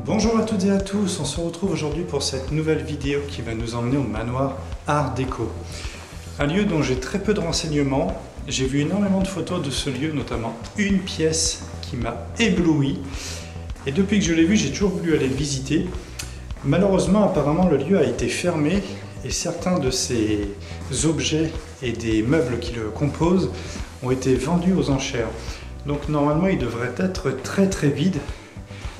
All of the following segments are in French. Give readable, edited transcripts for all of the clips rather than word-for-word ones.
Bonjour à toutes et à tous, on se retrouve aujourd'hui pour cette nouvelle vidéo qui va nous emmener au manoir Art Déco. Un lieu dont j'ai très peu de renseignements. J'ai vu énormément de photos de ce lieu, notamment une pièce qui m'a ébloui. Et depuis que je l'ai vu, j'ai toujours voulu aller le visiter. Malheureusement, apparemment, le lieu a été fermé et certains de ces objets et des meubles qui le composent ont été vendus aux enchères. Donc normalement, il devrait être très vide.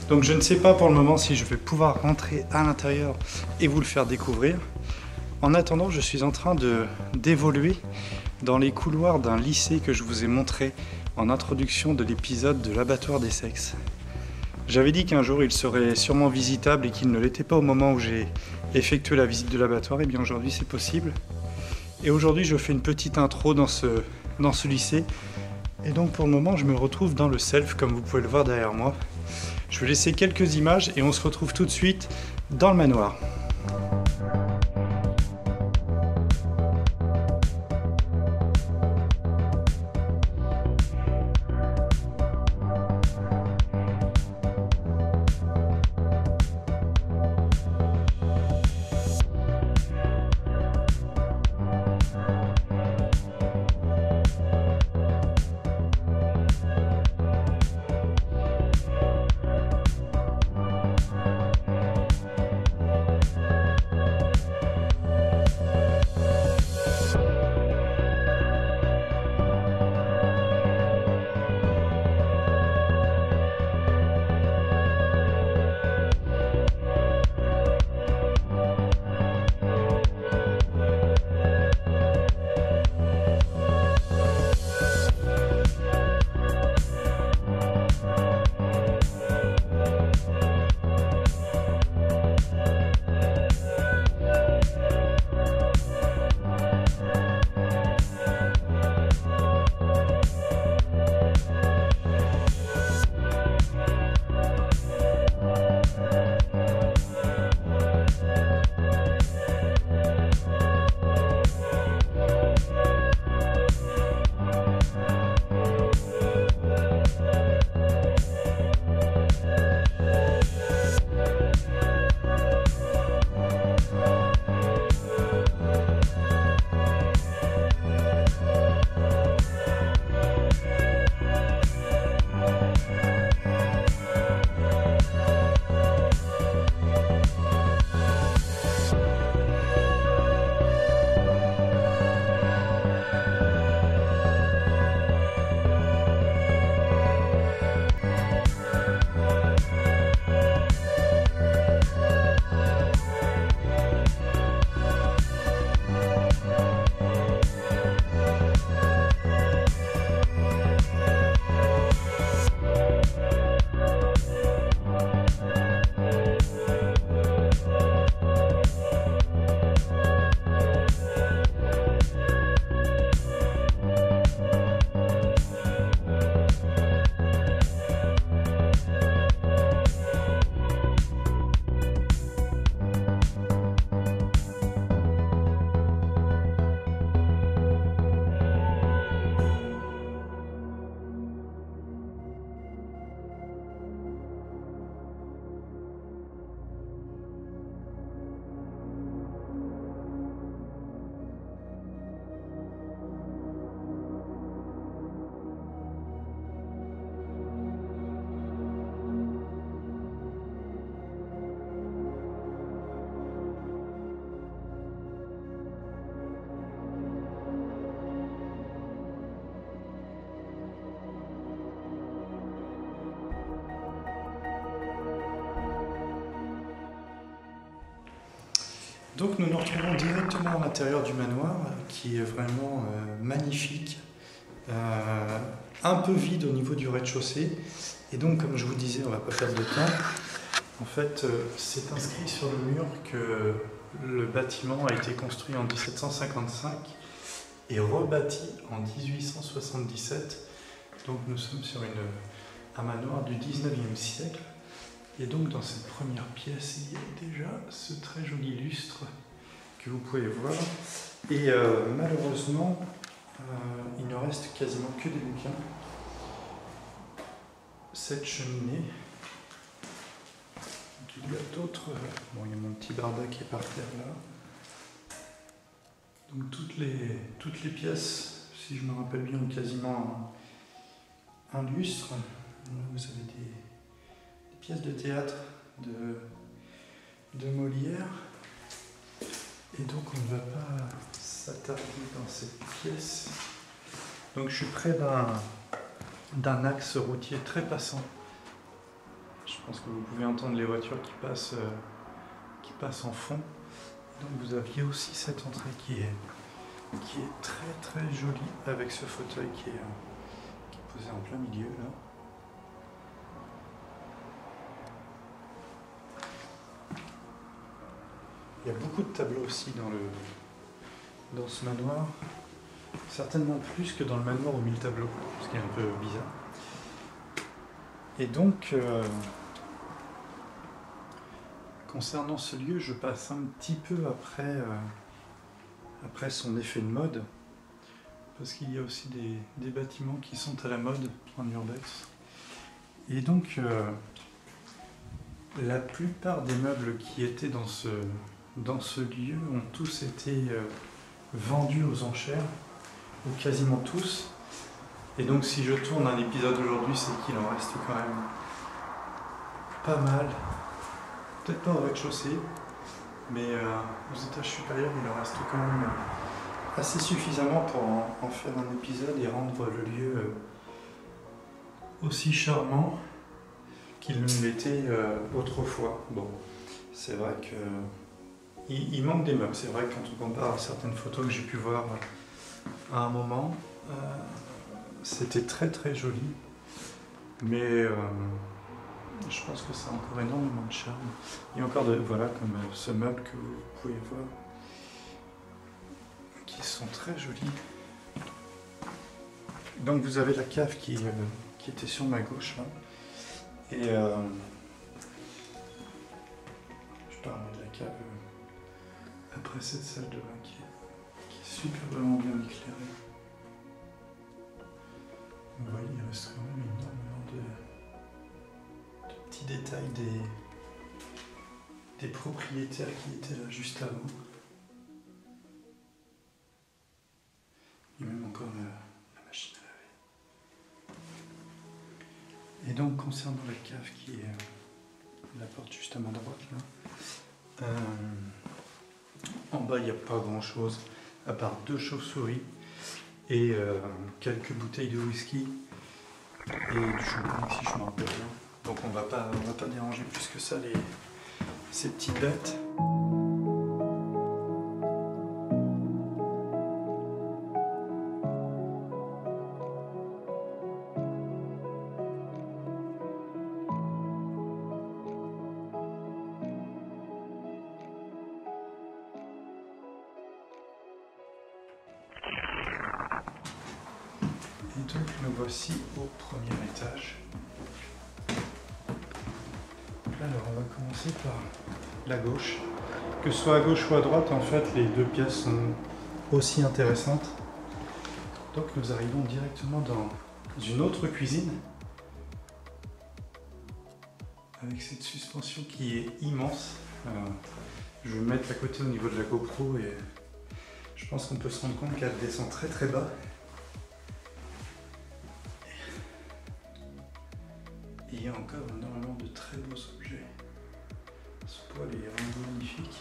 Donc je ne sais pas pour le moment si je vais pouvoir rentrer à l'intérieur et vous le faire découvrir. En attendant, je suis en train d'évoluer dans les couloirs d'un lycée que je vous ai montré en introduction de l'épisode de l'abattoir des sexes. J'avais dit qu'un jour il serait sûrement visitable et qu'il ne l'était pas au moment où j'ai effectué la visite de l'abattoir. Et bien aujourd'hui c'est possible. Et aujourd'hui je fais une petite intro dans ce lycée. Et donc pour le moment je me retrouve dans le self comme vous pouvez le voir derrière moi. Je vais laisser quelques images et on se retrouve tout de suite dans le manoir. Donc nous nous retrouvons directement à l'intérieur du manoir qui est vraiment magnifique, un peu vide au niveau du rez-de-chaussée. Et donc comme je vous disais, on ne va pas perdre de temps. En fait, c'est inscrit sur le mur que le bâtiment a été construit en 1755 et rebâti en 1877. Donc nous sommes sur un manoir du 19e siècle. Et donc dans cette première pièce, il y a déjà ce très joli lustre que vous pouvez voir. Et malheureusement, il ne reste quasiment que des bouquins. Cette cheminée il y a d'autres... Bon, il y a mon petit barda qui est par terre là. Donc toutes les pièces, si je me rappelle bien, ont quasiment un lustre. Vous avez des pièces de théâtre de Molière. Et donc on ne va pas s'attarder dans cette pièce. Donc je suis près d'un axe routier très passant. Je pense que vous pouvez entendre les voitures qui passent en fond. Donc vous aviez aussi cette entrée qui est très très jolie avec ce fauteuil qui est posé en plein milieu là. Il y a beaucoup de tableaux aussi dans ce manoir. Certainement plus que dans le manoir aux 1000 tableaux, ce qui est un peu bizarre. Et donc, concernant ce lieu, je passe un petit peu après son effet de mode, parce qu'il y a aussi des bâtiments qui sont à la mode en urbex. Et donc, la plupart des meubles qui étaient dans ce lieu ont tous été vendus aux enchères, ou quasiment tous. Et donc si je tourne un épisode aujourd'hui, c'est qu'il en reste quand même pas mal. Peut-être pas au rez-de-chaussée, mais aux étages supérieurs, il en reste quand même assez suffisamment pour en faire un épisode et rendre le lieu aussi charmant qu'il ne l'était autrefois. Bon, c'est vrai que il manque des meubles. C'est vrai que quand on compare à certaines photos que j'ai pu voir à un moment, c'était très très joli, mais je pense que ça a encore énormément de charme. Il y a encore voilà, comme ce meuble que vous pouvez voir, qui sont très jolis. Donc vous avez la cave qui était sur ma gauche là, et je parlerai de la cave après cette salle de bain qui est superbement bien éclairée. Vous voyez, il reste quand même énormément de petits détails des propriétaires qui étaient là juste avant. Il y a même encore la machine à laver. Et donc concernant la cave qui est la porte juste à ma droite là, en bas il n'y a pas grand chose à part 2 chauves-souris et quelques bouteilles de whisky et du champagne si je m'en rappelle bien. Donc on va pas déranger plus que ça ces petites bêtes. Et donc nous voici au premier étage. Alors on va commencer par la gauche. Que ce soit à gauche ou à droite, en fait les deux pièces sont aussi intéressantes. Donc nous arrivons directement dans une autre cuisine avec cette suspension qui est immense. Je vais me mettre à côté au niveau de la GoPro et je pense qu'on peut se rendre compte qu'elle descend très très bas. Et il y a encore énormément de très beaux objets. Ce poêle est vraiment magnifique.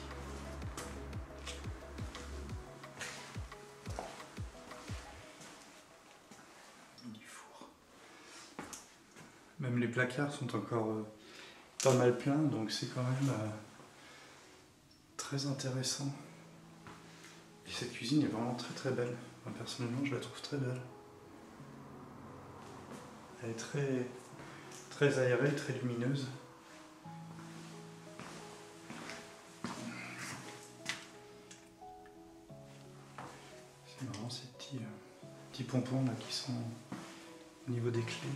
Du four. Même les placards sont encore pas mal pleins, donc c'est quand même très intéressant. Et cette cuisine est vraiment très très belle. Moi, personnellement, je la trouve très belle. Elle est très aérée, très lumineuse. C'est marrant ces petits pompons là qui sont au niveau des clés.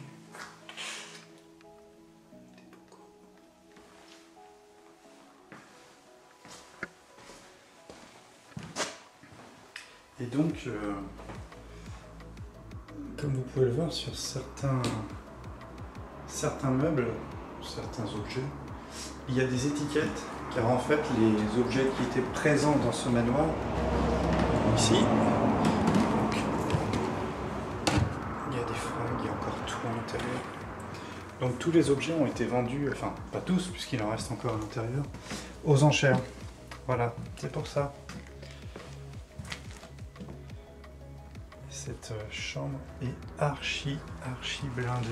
Et donc, comme vous pouvez le voir sur certains meubles, certains objets, il y a des étiquettes, car en fait les objets qui étaient présents dans ce manoir, ici, donc, il y a des fringues, il y a encore tout à l'intérieur. Donc tous les objets ont été vendus, enfin pas tous puisqu'il en reste encore à l'intérieur, aux enchères. Voilà, c'est pour ça. Cette chambre est archi blindée.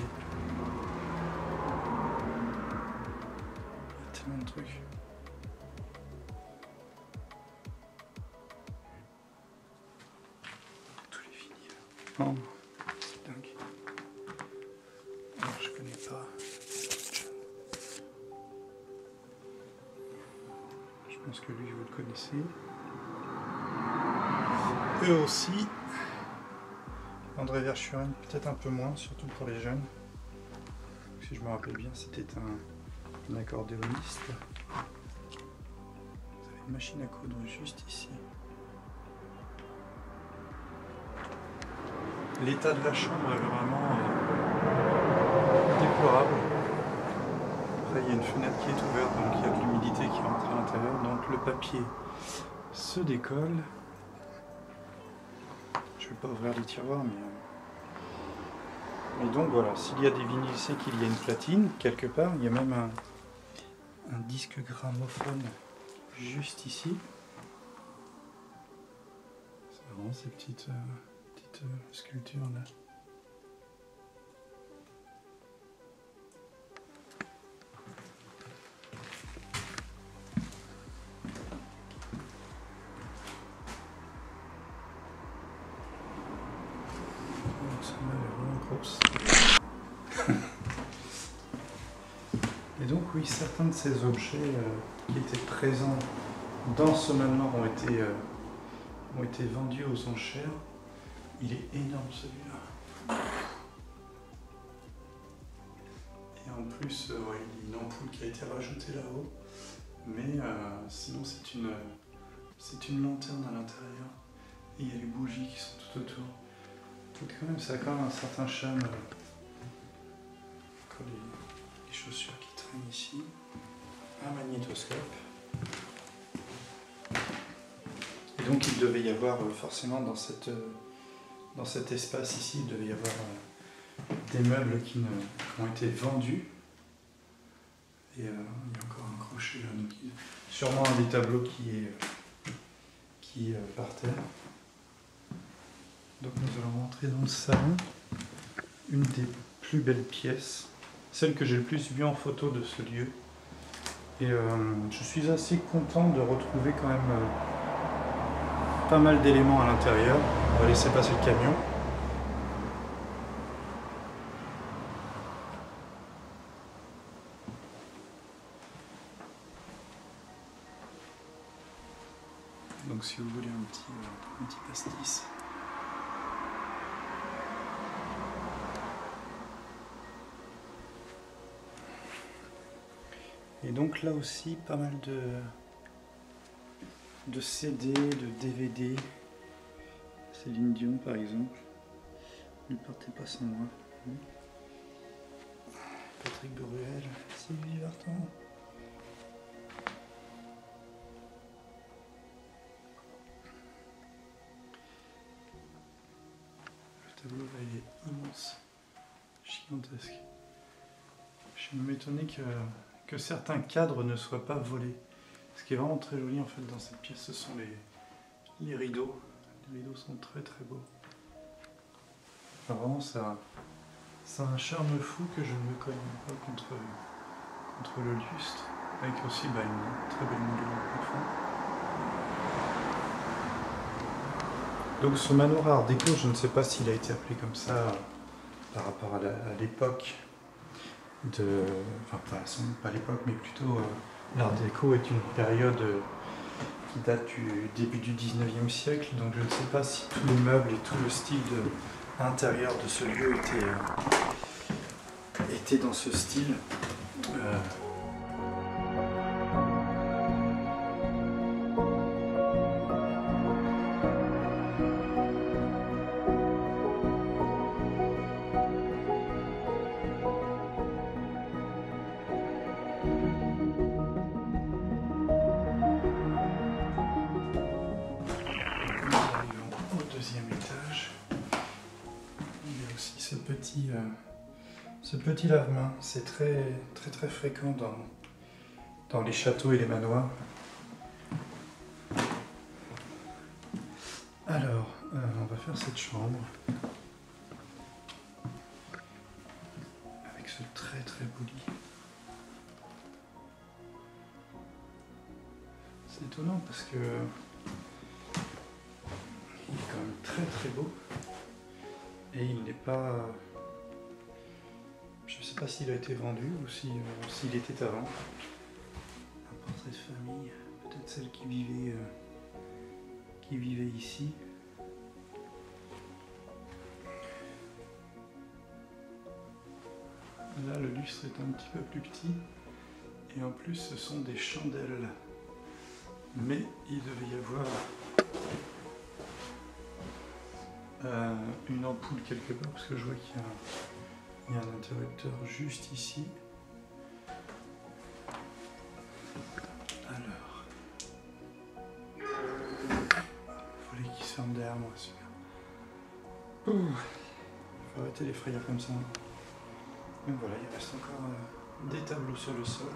Il y a tellement de trucs. Tous les vinyles. Oh, c'est dingue. Alors, je connais pas. Je pense que lui, vous le connaissez. Eux aussi. André Verschuren, peut-être un peu moins, surtout pour les jeunes. Si je me rappelle bien, c'était un accordéoniste. Vous avez une machine à coudre juste ici. L'état de la chambre est vraiment déplorable. Après, il y a une fenêtre qui est ouverte, donc il y a de l'humidité qui rentre à l'intérieur. Donc le papier se décolle. Je ne vais pas ouvrir les tiroirs, mais donc voilà, s'il y a des vinyles, c'est qu'il y a une platine quelque part. Il y a même un disque gramophone juste ici. C'est vraiment ces petites sculptures là. Et donc oui, certains de ces objets qui étaient présents dans ce manoir ont été vendus aux enchères. Il est énorme celui-là. Et en plus, ouais, il y a une ampoule qui a été rajoutée là-haut. Mais sinon c'est une lanterne à l'intérieur. Et il y a les bougies qui sont tout autour. Donc quand même, ça a quand même un certain charme. Encore les chaussures qui traînent ici. Un magnétoscope. Et donc il devait y avoir forcément dans cet espace ici, il devait y avoir des meubles qui ont été vendus. Et il y a encore un crochet là, donc sûrement un des tableaux qui est par terre. Donc nous allons rentrer dans le salon, une des plus belles pièces, celle que j'ai le plus vue en photo de ce lieu. Et je suis assez content de retrouver quand même pas mal d'éléments à l'intérieur. On va laisser passer le camion. Donc si vous voulez un petit pastis. Et donc là aussi, pas mal de CD, de DVD. Céline Dion par exemple. Ne partez pas sans moi. Patrick Bruel, Sylvie Vartan. Le tableau là, il est immense, gigantesque. Je suis même étonné que certains cadres ne soient pas volés. Ce qui est vraiment très joli en fait dans cette pièce, ce sont les rideaux. Les rideaux sont très très beaux. Enfin, vraiment ça a un charme fou que je ne me connais pas contre le lustre, avec aussi une très belle moulure au fond. Donc ce manoir art déco, je ne sais pas s'il a été appelé comme ça par rapport à l'époque de... Enfin pas l'époque, mais plutôt l'art déco est une période qui date du début du 19e siècle, donc je ne sais pas si tous les meubles et tout le style intérieur de ce lieu était dans ce style. ce petit lave-main. C'est très fréquent dans les châteaux et les manoirs. Alors, on va faire cette chambre avec ce très beau lit. C'est étonnant parce que il est quand même très beau et il n'est pas... Je ne sais pas s'il a été vendu ou s'il était avant. Un portrait de famille, peut-être celle qui vivait ici. Là, le lustre est un petit peu plus petit et en plus ce sont des chandelles. Mais il devait y avoir une ampoule quelque part parce que je vois qu'il y a un interrupteur juste ici. Alors, il fallait qu'il se ferme derrière moi, super. Il faut arrêter les frayeurs comme ça. Donc voilà, il reste encore des tableaux sur le sol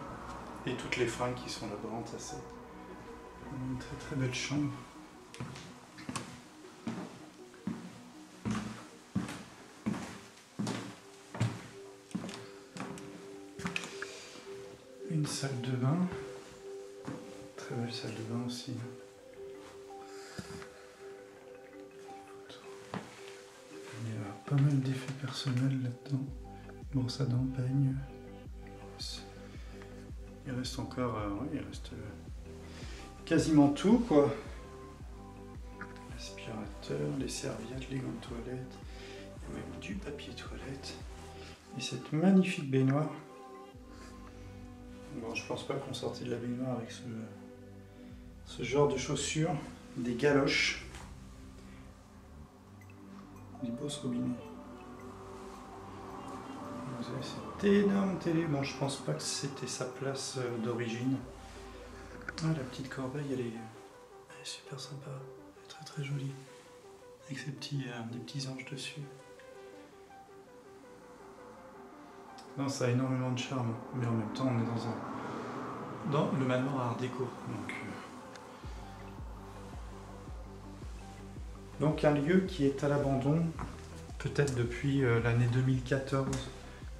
et toutes les fringues qui sont là-bas entassées. Une très belle chambre. Une salle de bain. Très belle salle de bain aussi. Il y a pas mal d'effets personnels là-dedans. Brosse à dents, peigne. Il reste encore... ouais, il reste quasiment tout, quoi. L'aspirateur, les serviettes, les gants de toilette. Il y a même du papier toilette. Et cette magnifique baignoire. Bon, je pense pas qu'on sortait de la baignoire avec ce genre de chaussures, des galoches, des bosses robinets. Vous avez cette énorme télé. Bon, je pense pas que c'était sa place d'origine. Ah, la petite corbeille, elle est super sympa, elle est très jolie, avec ces des petits anges dessus. Non, ça a énormément de charme, mais en même temps, on est dans le manoir art déco. Donc un lieu qui est à l'abandon, peut-être depuis l'année 2014.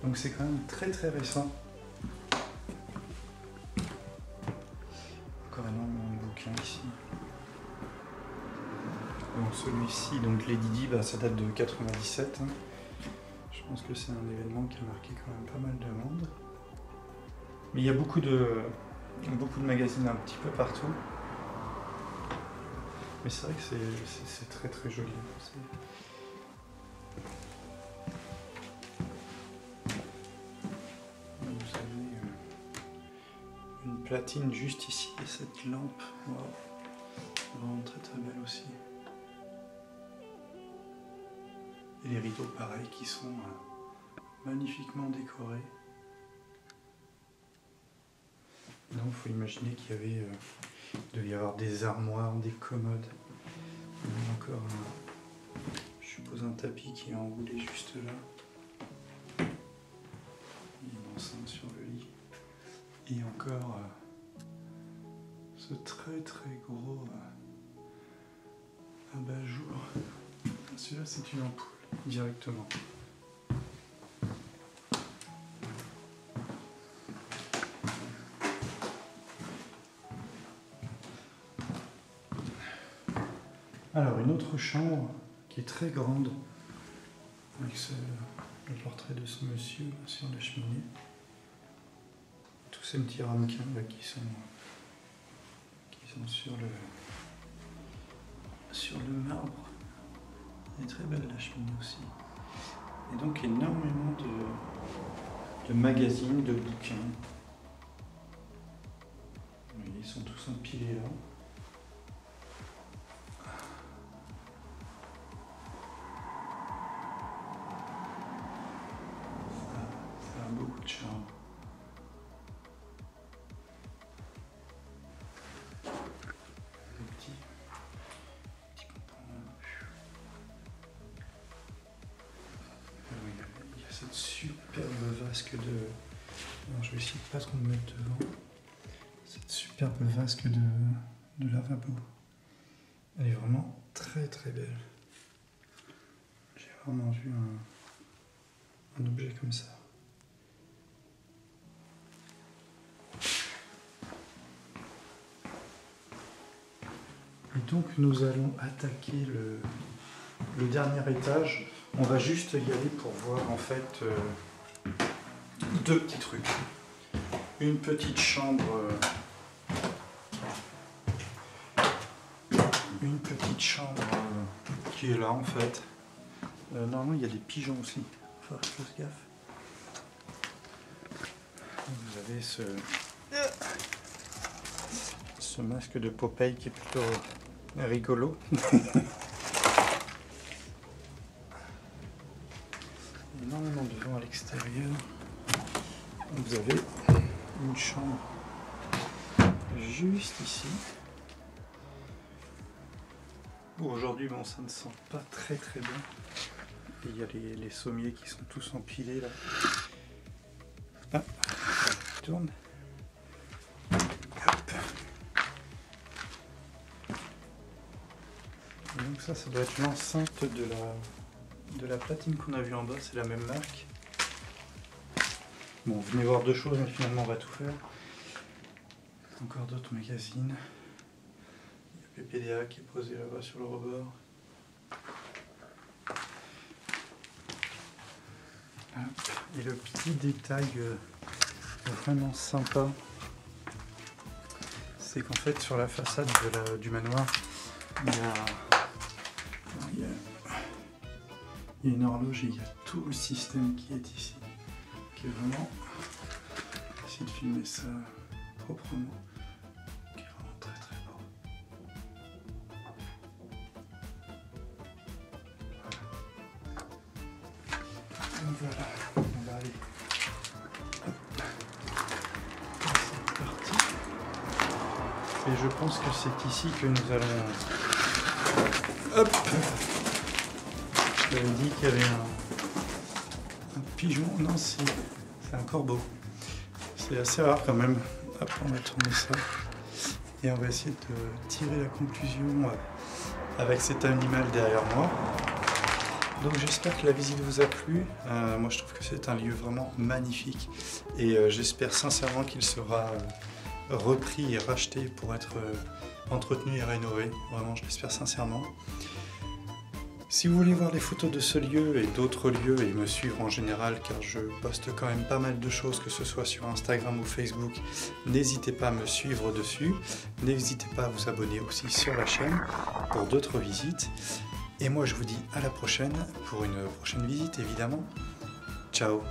Donc c'est quand même très récent. Encore énormément de bouquins ici. Donc celui-ci, donc Lady Di, ça date de 97. Hein. Je pense que c'est un événement qui a marqué quand même pas mal de monde. Mais il y a beaucoup de magazines un petit peu partout. Mais c'est vrai que c'est très joli. Vous avez une platine juste ici et cette lampe. Wow. Vraiment très belle aussi. Et les rideaux pareils qui sont magnifiquement décorés. Donc il faut imaginer qu'il devait y avoir des armoires, des commodes. Il y a encore je suppose un tapis qui est enroulé juste là. Il y a une enceinte sur le lit. Et encore ce très gros abat-jour. Celui-là c'est une ampoule directement. Alors une autre chambre qui est très grande avec le portrait de ce monsieur sur la cheminée. Tous ces petits ramequins là, qui sont sur le marbre. Elle est très belle la cheminée aussi. Et donc énormément de magazines, de bouquins. Ils sont tous empilés là. Ça a beaucoup de charme. cette superbe vasque de... Alors, je vais essayer de pas trop me mettre devant. Cette superbe vasque de lavabo. Elle est vraiment très très belle. J'ai rarement vu un objet comme ça. Et donc nous allons attaquer le dernier étage. On va juste y aller pour voir en fait deux petits trucs. Une petite chambre, qui est là en fait. Normalement il y a des pigeons aussi. Faut faire gaffe. Vous avez ce masque de Popeye qui est plutôt rigolo. Énormément de vent à l'extérieur. Vous avez une chambre juste ici. Bon, aujourd'hui, bon, ça ne sent pas très très bien. Et il y a les sommiers qui sont tous empilés là. Ah, ça tourne. Hop. Et donc ça doit être l'enceinte de la platine qu'on a vue en bas, c'est la même marque. Bon, venez voir deux choses, mais finalement on va tout faire. Encore d'autres magazines. Il y a PPDA qui est posé là-bas sur le rebord. Et le petit détail vraiment sympa, c'est qu'en fait sur la façade du manoir, il y a une horloge et il y a tout le système qui est ici, qui est vraiment, je vais essayer de filmer ça proprement, qui est vraiment très très beau. Donc voilà, on va aller. Hop. C'est parti. Et je pense que c'est ici que nous allons. Hop. Je t'avais dit qu'il y avait un pigeon. Non, c'est un corbeau. C'est assez rare quand même. Hop, on va tourner ça. Et on va essayer de tirer la conclusion avec cet animal derrière moi. Donc j'espère que la visite vous a plu. Moi je trouve que c'est un lieu vraiment magnifique. Et j'espère sincèrement qu'il sera repris et racheté pour être entretenu et rénové. Vraiment, je l'espère sincèrement. Si vous voulez voir les photos de ce lieu et d'autres lieux et me suivre en général, car je poste quand même pas mal de choses, que ce soit sur Instagram ou Facebook, n'hésitez pas à me suivre dessus. N'hésitez pas à vous abonner aussi sur la chaîne pour d'autres visites. Et moi je vous dis à la prochaine pour une prochaine visite évidemment. Ciao.